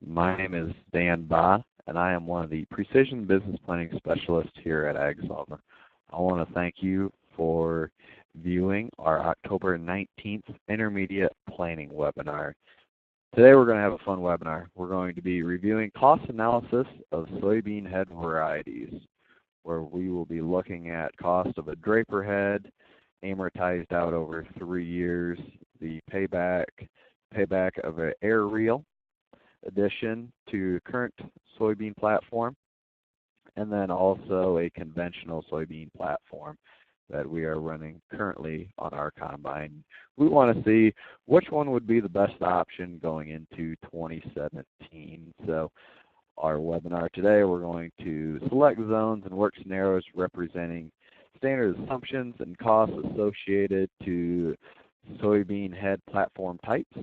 My name is Dan Ba, and I am one of the Precision Business Planning Specialists here at AgSolver. I want to thank you for viewing our October 19th Intermediate Planning webinar. Today we're going to have a fun webinar. We're going to be reviewing cost analysis of soybean head varieties, where we will be looking at cost of a draper head, amortized out over 3 years, the payback of an air reel addition to current soybean platform, and then also a conventional soybean platform that we are running currently on our combine. We want to see which one would be the best option going into 2017. So our webinar today, we're going to select zones and work scenarios representing standard assumptions and costs associated to soybean head platform types,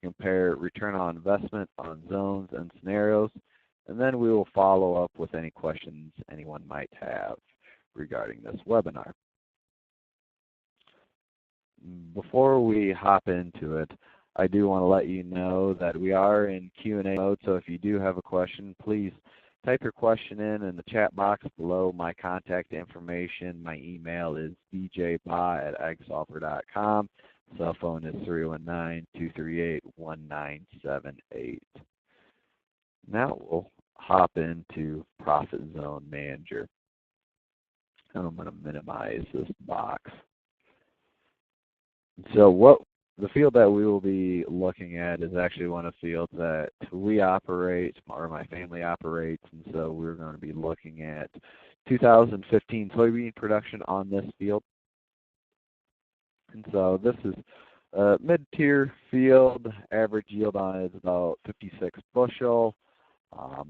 compare return on investment on zones and scenarios, and then we will follow up with any questions anyone might have regarding this webinar. Before we hop into it, I do want to let you know that we are in Q&A mode, so if you do have a question, please type your question in the chat box below. My contact information, my email is djba@agsolver.com. Cell phone is 319-238-1978. Now we'll hop into Profit Zone Manager. And I'm going to minimize this box. So the field that we will be looking at is actually one of the fields that we operate, or my family operates, and so we're going to be looking at 2015 soybean production on this field. And so this is a mid-tier field. Average yield on it is about 56 bushel.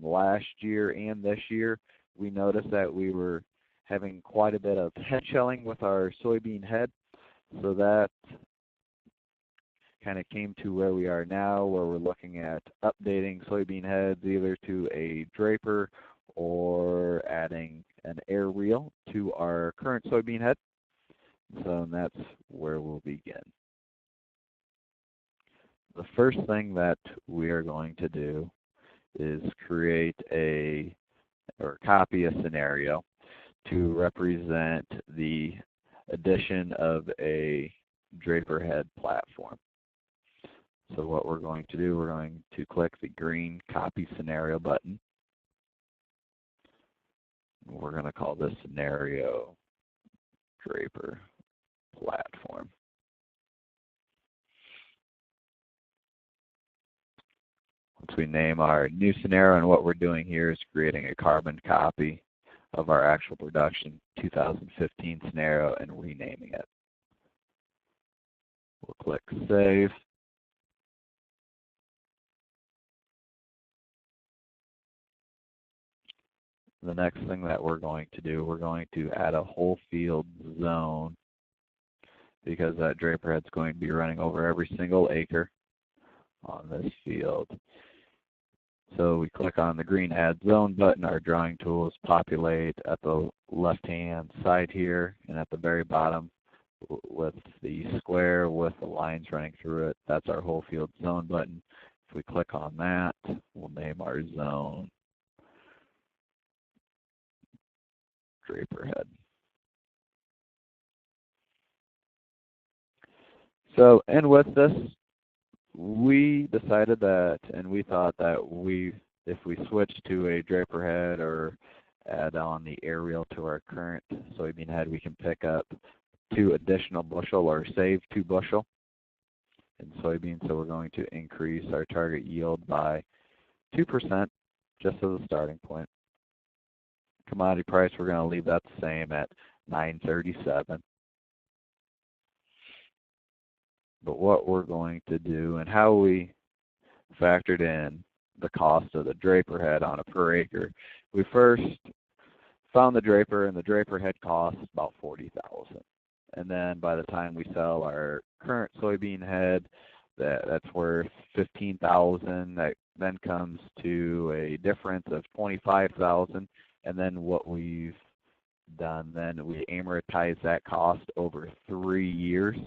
Last year and this year, we noticed that we were having quite a bit of head shelling with our soybean head. So that kind of came to where we are now, where we're looking at updating soybean heads either to a draper or adding an air reel to our current soybean head. So that's where we'll begin. The first thing that we are going to do is create or copy a scenario to represent the addition of a draper head platform. So what we're going to do, we're going to click the green copy scenario button. We're going to call this scenario draper platform. Once we name our new scenario, and what we're doing here is creating a carbon copy of our actual production 2015 scenario and renaming it. We'll click Save. The next thing that we're going to do, we're going to add a whole field zone, because that draper head's going to be running over every single acre on this field. So we click on the green Add Zone button. Our drawing tools populate at the left-hand side here, and at the very bottom with the square with the lines running through it, that's our whole field zone button. If we click on that, we'll name our zone draper head. So, and with this, we decided that, and we thought that if we switch to a draper head or add on the air reel to our current soybean head, we can pick up 2 additional bushel or save 2 bushel in soybeans. So we're going to increase our target yield by 2% just as a starting point. Commodity price, we're going to leave that the same at $9.37. But what we're going to do and how we factored in the cost of the draper head on a per acre, we first found the draper, and the draper head costs about $40,000. And then by the time we sell our current soybean head, that's worth $15,000. That then comes to a difference of $25,000. And then what we've done, then we amortize that cost over 3 years.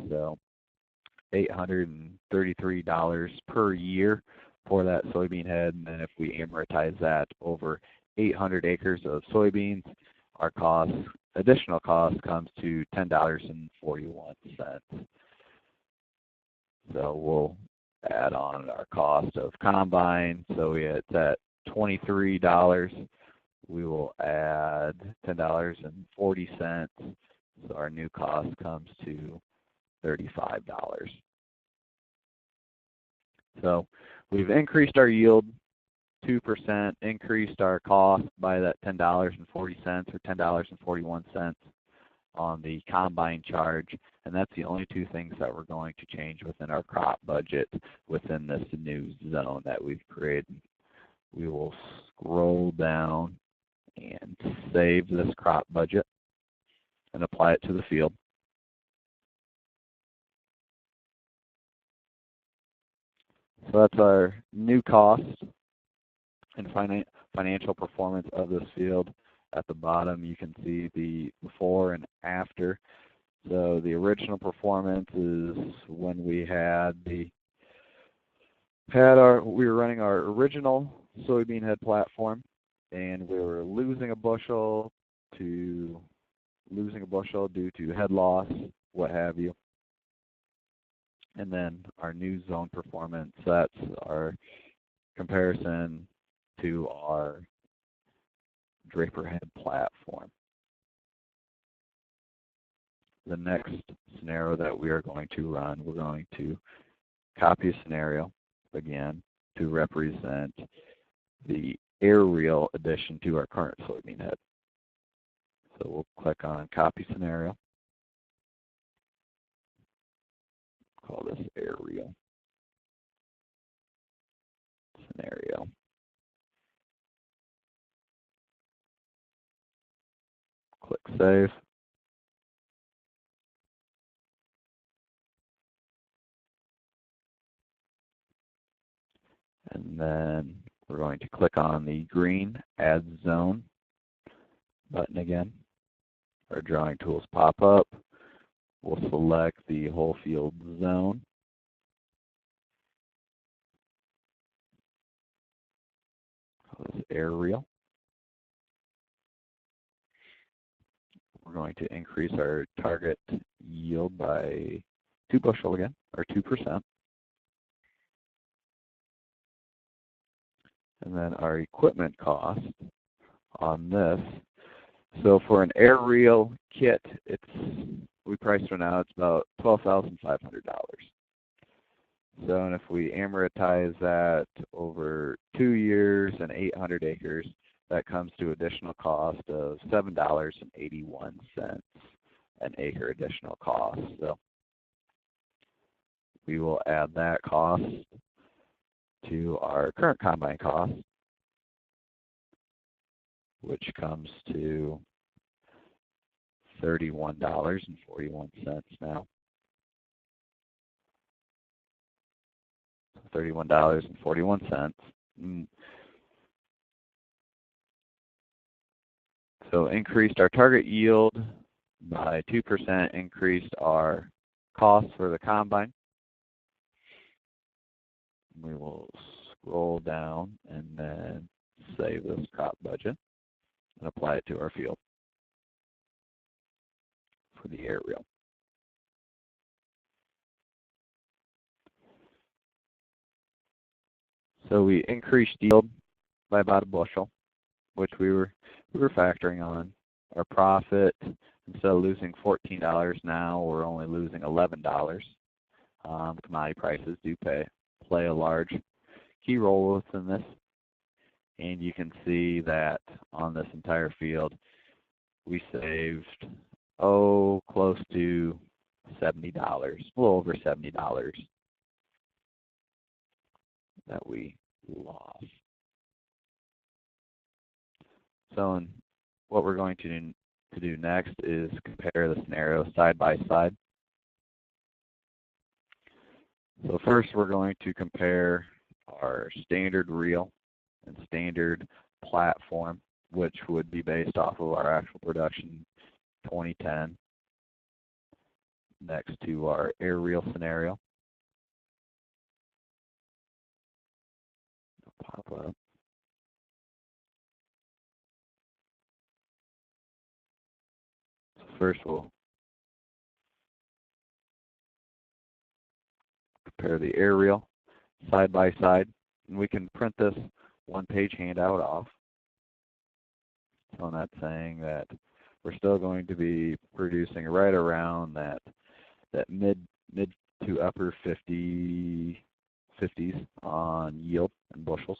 So $833 per year for that soybean head, and then if we amortize that over 800 acres of soybeans, our additional cost comes to $10.41. So we'll add on our cost of combine. So it's at $23. We will add $10.40. So our new cost comes to $35. So we've increased our yield 2%, increased our cost by that $10.40 or $10.41 on the combine charge, and that's the only two things that we're going to change within our crop budget within this new zone that we've created. We will scroll down and save this crop budget and apply it to the field. So that's our new cost and financial performance of this field. At the bottom, you can see the before and after. So the original performance is when we were running our original soybean head platform, and we were losing a bushel due to head loss, what have you. And then our new zone performance, that's our comparison to our draper head platform. The next scenario that we are going to run, we're going to copy a scenario again to represent the aerial addition to our current soybean head. So we'll click on copy scenario. Call this aerial scenario. Click save. And then we're going to click on the green Add Zone button again. Our drawing tools pop up. We'll select the whole field zone. Call this aerial. We're going to increase our target yield by 2 bushel again, or 2%. And then our equipment cost on this. So for an aerial kit, we priced it now, it's about $12,500. So, and if we amortize that over 2 years and 800 acres, that comes to additional cost of $7.81 an acre additional cost. So we will add that cost to our current combine cost, which comes to $31.41 now. $31.41. So increased our target yield by 2%, increased our cost for the combine. We will scroll down and then save this crop budget and apply it to our field for the aerial. So we increased yield by about a bushel, which we were factoring on. Our profit, instead of losing $14 now, we're only losing $11. Commodity prices do play a large key role within this. And you can see that on this entire field, we saved, close to $70, a little over $70 that we lost. So what we're going to do next is compare the scenarios side by side. So first we're going to compare our standard reel and standard platform, which would be based off of our actual production 2010, next to our aerial scenario. pop up. So first we'll compare the aerial side by side, and we can print this one-page handout off. So that's saying that we're still going to be producing right around that mid to upper 50s on yield and bushels.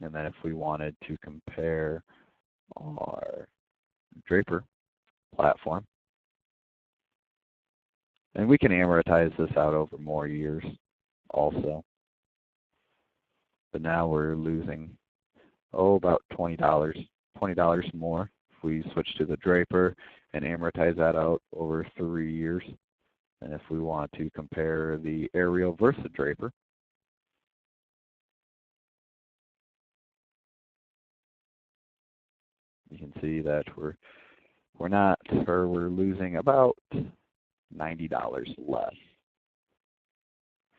And then if we wanted to compare our draper platform, and we can amortize this out over more years also. But now we're losing, about $20 more if we switch to the draper and amortize that out over 3 years. And if we want to compare the aerial versus draper, you can see that we're losing about $90 less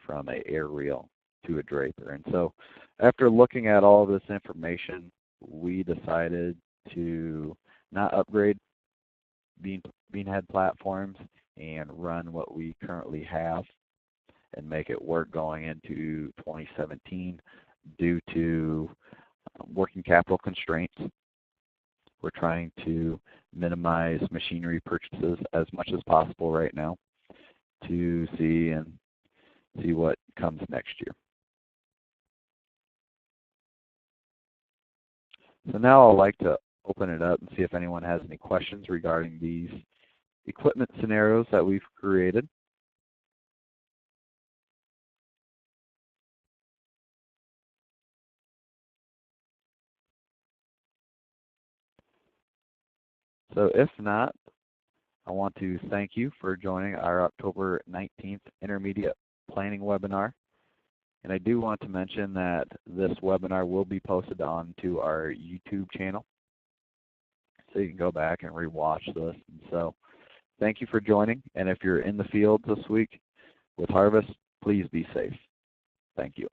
from an aerial to a draper. And so after looking at all this information, we decided to not upgrade beanhead platforms and run what we currently have and make it work going into 2017 due to working capital constraints. We're trying to minimize machinery purchases as much as possible right now to see what comes next year. So now I'd like to open it up and see if anyone has any questions regarding these equipment scenarios that we've created. So if not, I want to thank you for joining our October 19th Intermediate Planning webinar. And I do want to mention that this webinar will be posted onto our YouTube channel, so you can go back and rewatch this. And so thank you for joining. And if you're in the field this week with harvest, please be safe. Thank you.